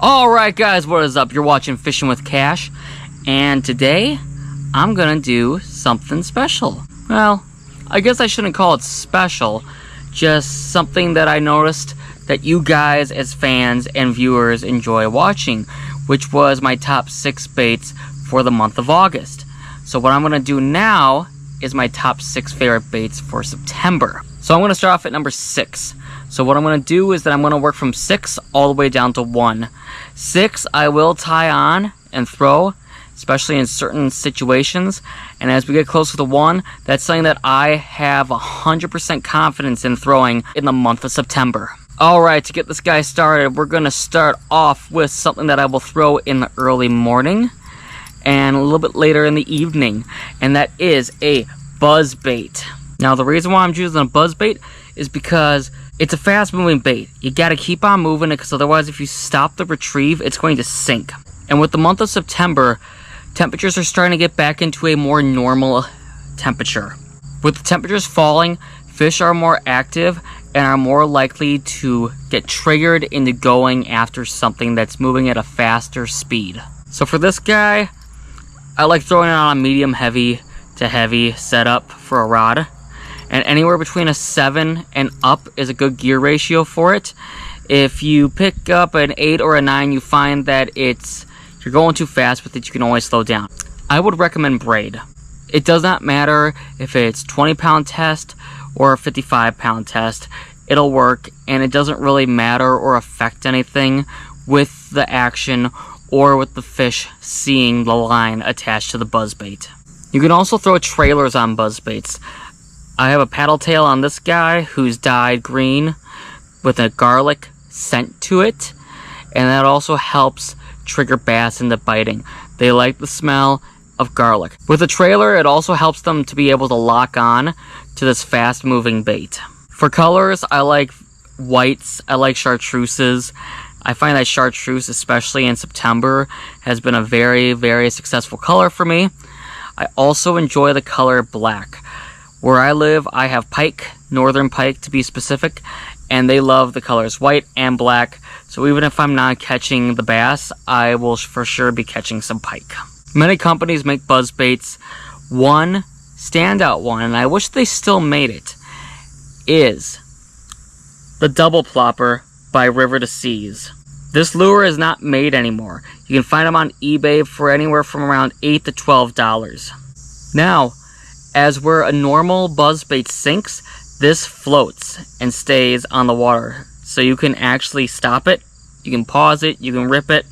Alright guys, what is up? You're watching Fishing with Cash, and today I'm gonna do something special. Well, I guess I shouldn't call it special, just something that I noticed that you guys as fans and viewers enjoy watching, which was my top 6 baits for the month of August. So what I'm gonna do now is my top 6 favorite baits for September. So I'm gonna start off at number 6. So what I'm going to do is that I'm going to work from 6 all the way down to 1. 6 I will tie on and throw, especially in certain situations. And as we get closer to 1, that's something that I have 100% confidence in throwing in the month of September. Alright, to get this guy started, we're going to start off with something that I will throw in the early morning and a little bit later in the evening. And that is a buzzbait. Now the reason why I'm choosing a buzzbait is because it's a fast moving bait. You gotta keep on moving it, because otherwise if you stop the retrieve, it's going to sink. And with the month of September, temperatures are starting to get back into a more normal temperature. With the temperatures falling, fish are more active and are more likely to get triggered into going after something that's moving at a faster speed. So for this guy, I like throwing it on a medium heavy to heavy setup for a rod. And anywhere between a 7 and up is a good gear ratio for it. If you pick up an 8 or a 9, you find that you're going too fast with it, you can always slow down. I would recommend braid. It does not matter if it's 20-pound test or a 55-pound test. It'll work, and it doesn't really matter or affect anything with the action or with the fish seeing the line attached to the buzzbait. You can also throw trailers on buzzbaits. I have a paddle tail on this guy who's dyed green with a garlic scent to it, and that also helps trigger bass into biting. They like the smell of garlic. With a trailer, it also helps them to be able to lock on to this fast moving bait. For colors, I like whites, I like chartreuses. I find that chartreuse, especially in September, has been a very, very successful color for me. I also enjoy the color black. Where I live, I have pike, northern pike to be specific, and they love the colors white and black. So even if I'm not catching the bass, I will for sure be catching some pike. Many companies make buzzbaits. One standout one, and I wish they still made it, is the double plopper by River to Seas. This lure is not made anymore. You can find them on eBay for anywhere from around $8 to $12. Now, as where a normal buzzbait sinks, this floats and stays on the water. So you can actually stop it, you can pause it, you can rip it.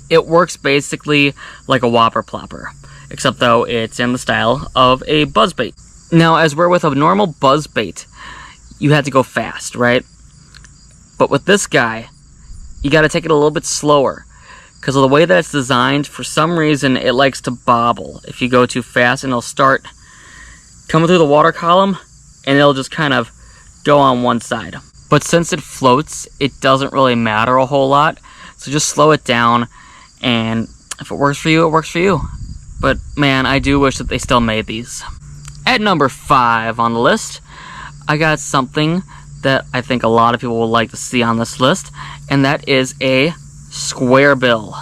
It works basically like a whopper plopper, except though it's in the style of a buzzbait. Now, as where with a normal buzzbait, you had to go fast, right? But with this guy, you got to take it a little bit slower. Because of the way that it's designed, for some reason, it likes to bobble. If you go too fast, and it'll start coming through the water column, and it'll just kind of go on one side. But since it floats, it doesn't really matter a whole lot. So just slow it down, and if it works for you, it works for you. But man, I do wish that they still made these. At number 5 on the list, I got something that I think a lot of people would like to see on this list, and that is a square bill.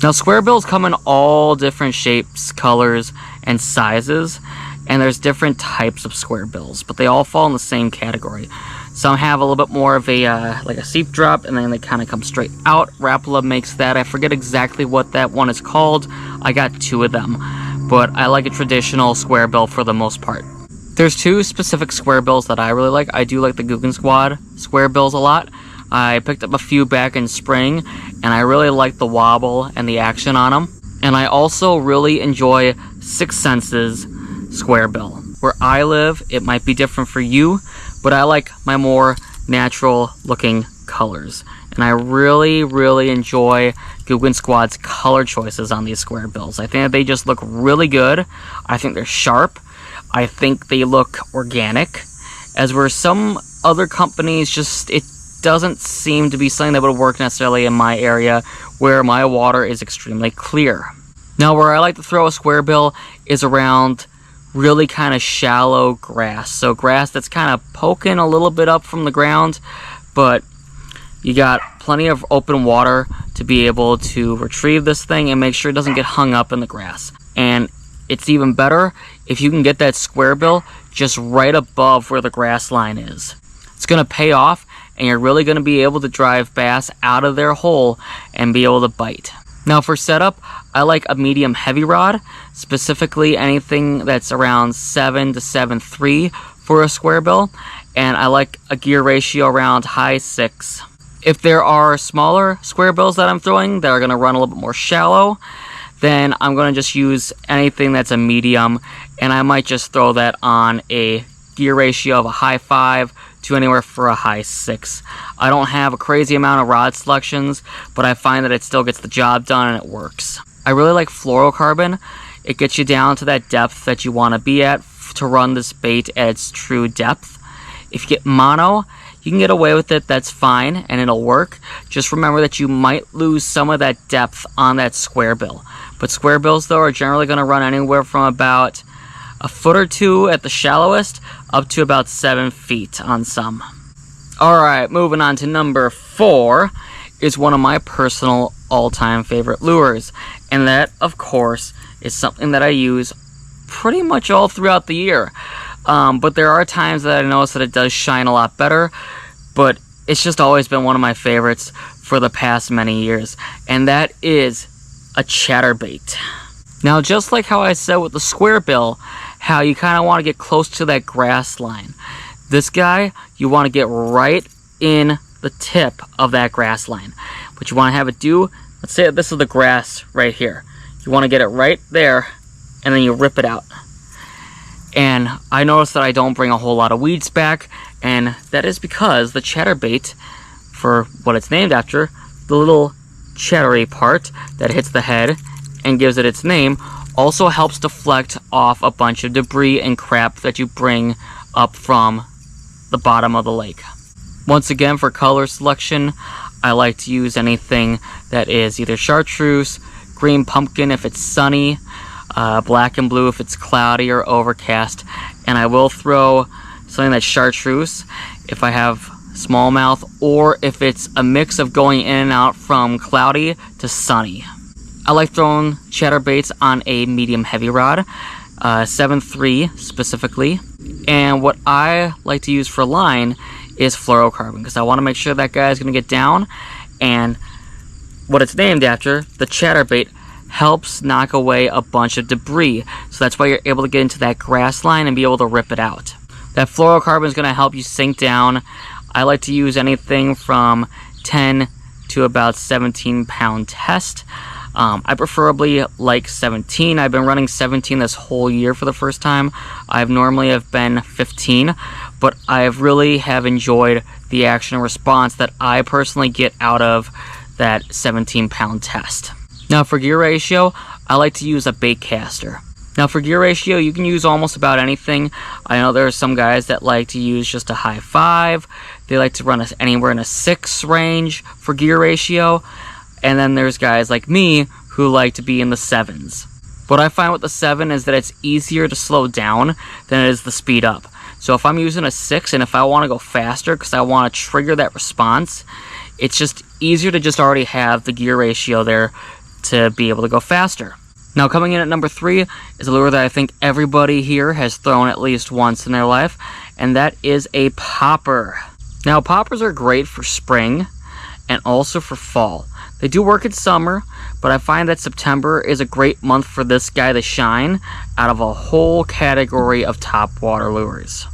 Now, square bills come in all different shapes, colors, and sizes. And there's different types of square bills, but they all fall in the same category. Some have a little bit more of a like a seep drop, and then they kind of come straight out. Rapala makes that. I forget exactly what that one is called. I got 2 of them, but I like a traditional square bill for the most part. There's 2 specific square bills that I really like. I do like the Googan Squad square bills a lot. I picked up a few back in spring, and I really like the wobble and the action on them. And I also really enjoy 6 Senses square bill. Where I live, it might be different for you, but I like my more natural looking colors. And I really, really enjoy Googan Squad's color choices on these square bills. I think that they just look really good. I think they're sharp. I think they look organic. As where some other companies it doesn't seem to be something that would work necessarily in my area where my water is extremely clear. Now, where I like to throw a square bill is around really kind of shallow grass. So grass that's kind of poking a little bit up from the ground, but You got plenty of open water to be able to retrieve this thing and make sure it doesn't get hung up in the grass. And it's even better if you can get that square bill just right above where the grass line is. It's going to pay off, and you're really going to be able to drive bass out of their hole and be able to bite. Now for setup, I like a medium heavy rod, specifically anything that's around 7 to 7.3 for a square bill, and I like a gear ratio around high 6. If there are smaller square bills that I'm throwing that are going to run a little bit more shallow, then I'm going to just use anything that's a medium, and I might just throw that on a gear ratio of a high 5 to anywhere for a high 6. I don't have a crazy amount of rod selections, but I find that it still gets the job done and it works. I really like fluorocarbon. It gets you down to that depth that you want to be at to run this bait at its true depth. If you get mono, you can get away with it, that's fine, and it'll work. Just remember that you might lose some of that depth on that square bill. But square bills, though, are generally going to run anywhere from about a foot or two at the shallowest up to about 7 feet on some. Alright, moving on to number 4 is one of my personal all-time favorite lures. And that, of course, is something that I use pretty much all throughout the year. But there are times that I notice that it does shine a lot better, but it's just always been one of my favorites for the past many years, and that is a chatterbait. Now, just like how I said with the square bill, how you kind of want to get close to that grass line, this guy, you want to get right in the tip of that grass line. What you want to have it do, let's say this is the grass right here. You want to get it right there, and then you rip it out. And I notice that I don't bring a whole lot of weeds back, and that is because the chatterbait, for what it's named after, the little chattery part that hits the head and gives it its name, also helps deflect off a bunch of debris and crap that you bring up from the bottom of the lake. Once again, for color selection, I like to use anything that is either chartreuse, green pumpkin if it's sunny, black and blue if it's cloudy or overcast, and I will throw something that's chartreuse if I have smallmouth, or if it's a mix of going in and out from cloudy to sunny. I like throwing chatterbaits on a medium heavy rod, 7.3 specifically, and what I like to use for line is fluorocarbon, because I want to make sure that guy is going to get down, and what it's named after, the chatterbait, helps knock away a bunch of debris, so that's why you're able to get into that grass line and be able to rip it out. That fluorocarbon is going to help you sink down. I like to use anything from 10 to about 17 pound test. I preferably like 17. I've been running 17 this whole year for the first time. I've normally have been 15, but I really have enjoyed the action and response that I personally get out of that 17 pound test. Now for gear ratio, I like to use a bait caster. Now for gear ratio, you can use almost about anything. I know there are some guys that like to use just a high 5. They like to run anywhere in a 6 range for gear ratio. And then there's guys like me who like to be in the 7s. What I find with the 7 is that it's easier to slow down than it is to speed up. So if I'm using a 6 and if I want to go faster because I want to trigger that response, it's just easier to just already have the gear ratio there to be able to go faster. Now coming in at number 3 is a lure that I think everybody here has thrown at least once in their life, and that is a popper. Now poppers are great for spring and also for fall. They do work in summer, but I find that September is a great month for this guy to shine out of a whole category of top water lures.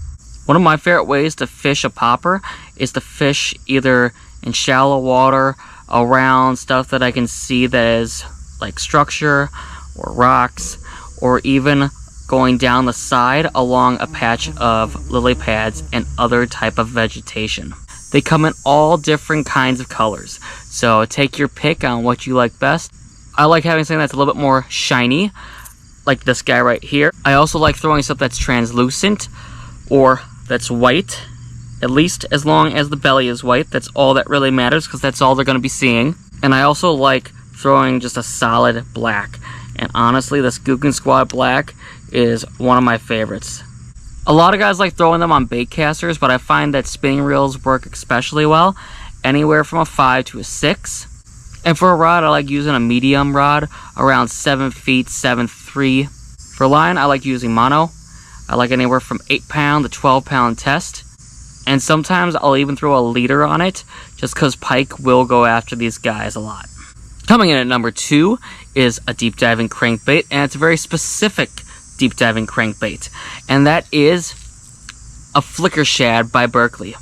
One of my favorite ways to fish a popper is to fish either in shallow water around stuff that I can see that is like structure or rocks, or even going down the side along a patch of lily pads and other type of vegetation. They come in all different kinds of colors, so take your pick on what you like best. I like having something that's a little bit more shiny, like this guy right here. I also like throwing stuff that's translucent or that's white, at least as long as the belly is white. That's all that really matters, because that's all they're going to be seeing. And I also like throwing just a solid black. And honestly, this Gookin Squad black is one of my favorites. A lot of guys like throwing them on bait casters, but I find that spinning reels work especially well. anywhere from a 5 to a 6. And for a rod, I like using a medium rod, around 7 feet, 7'3". For line, I like using mono. I like anywhere from 8-pound to 12-pound test. And sometimes I'll even throw a leader on it, just because pike will go after these guys a lot. Coming in at number 2 is a deep diving crankbait, and it's a very specific deep diving crankbait. And that is a flicker shad by Berkeley.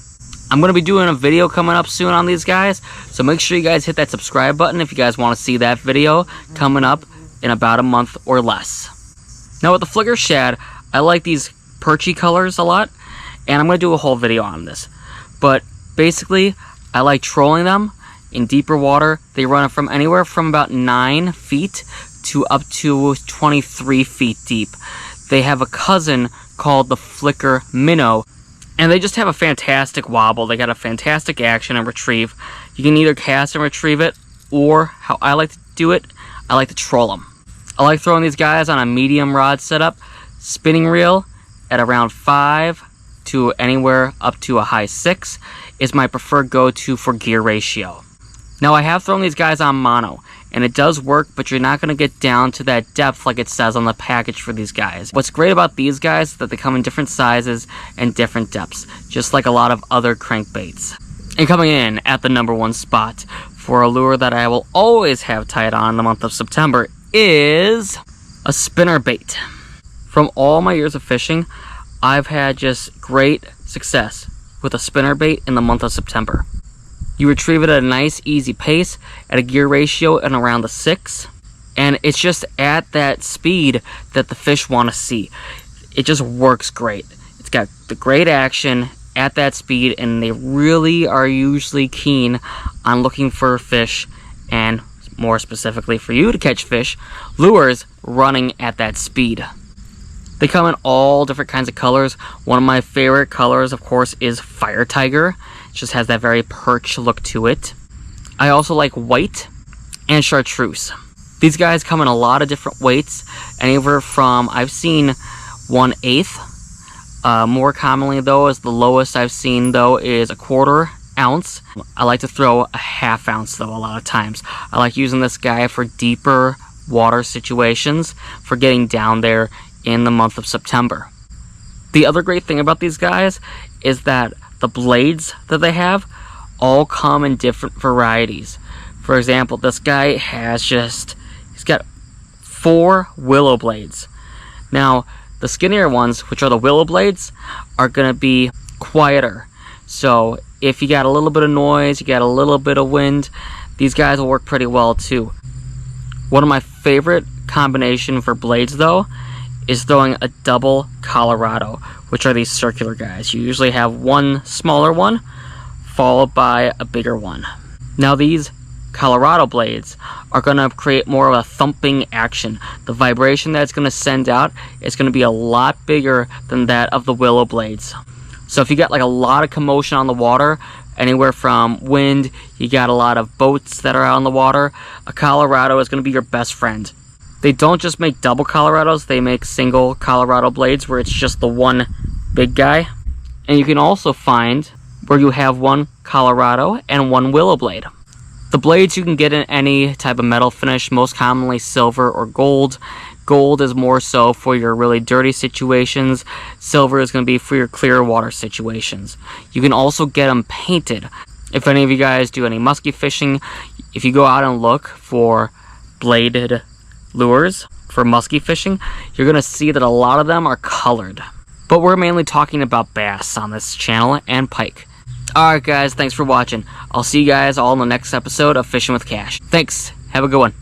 I'm going to be doing a video coming up soon on these guys, so make sure you guys hit that subscribe button if you guys want to see that video coming up in about a month or less. Now with the flicker shad, I like these perchy colors a lot, and I'm going to do a whole video on this. But basically, I like trolling them in deeper water. They run from anywhere from about 9 feet to up to 23 feet deep. They have a cousin called the flicker minnow, and they just have a fantastic wobble. They got a fantastic action and retrieve. You can either cast and retrieve it, or how I like to do it, I like to troll them. I like throwing these guys on a medium rod setup, spinning reel at around 5 to anywhere up to a high 6 is my preferred go-to for gear ratio. Now I have thrown these guys on mono, and it does work, but you're not going to get down to that depth like it says on the package for these guys. What's great about these guys is that they come in different sizes and different depths, just like a lot of other crankbaits. And coming in at the number 1 spot for a lure that I will always have tied on in the month of September is a spinnerbait. From all my years of fishing, I've had just great success with a spinnerbait in the month of September. You retrieve it at a nice, easy pace, at a gear ratio in around the 6, and it's just at that speed that the fish want to see. It just works great. It's got the great action at that speed, and they really are usually keen on looking for fish, and more specifically for you to catch fish, lures running at that speed. They come in all different kinds of colors. One of my favorite colors, of course, is Fire Tiger. It just has that very perch look to it. I also like white and chartreuse. These guys come in a lot of different weights, anywhere from, I've seen 1/8. More commonly, though, is the lowest I've seen, though, is a 1/4 ounce. I like to throw a 1/2 ounce, though, a lot of times. I like using this guy for deeper water situations, for getting down there in the month of September. The other great thing about these guys is that the blades that they have all come in different varieties. For example, this guy has he's got 4 willow blades. Now, the skinnier ones, which are the willow blades, are going to be quieter. So if you got a little bit of noise, you got a little bit of wind, these guys will work pretty well too. One of my favorite combination for blades, though, is throwing a double Colorado, which are these circular guys. You usually have one smaller one followed by a bigger one. Now these Colorado blades are going to create more of a thumping action. The vibration that it's going to send out is going to be a lot bigger than that of the willow blades. So if you got like a lot of commotion on the water, anywhere from wind, you got a lot of boats that are out on the water, a Colorado is going to be your best friend. They don't just make double Colorados, they make single Colorado blades where it's just the one big guy. And you can also find where you have one Colorado and one willow blade. The blades you can get in any type of metal finish, most commonly silver or gold. Gold is more so for your really dirty situations. Silver is going to be for your clear water situations. You can also get them painted. If any of you guys do any musky fishing, if you go out and look for bladed lures for musky fishing, you're going to see that a lot of them are colored. But we're mainly talking about bass on this channel and pike. Alright guys, thanks for watching. I'll see you guys all in the next episode of Fishing with Cash. Thanks, have a good one.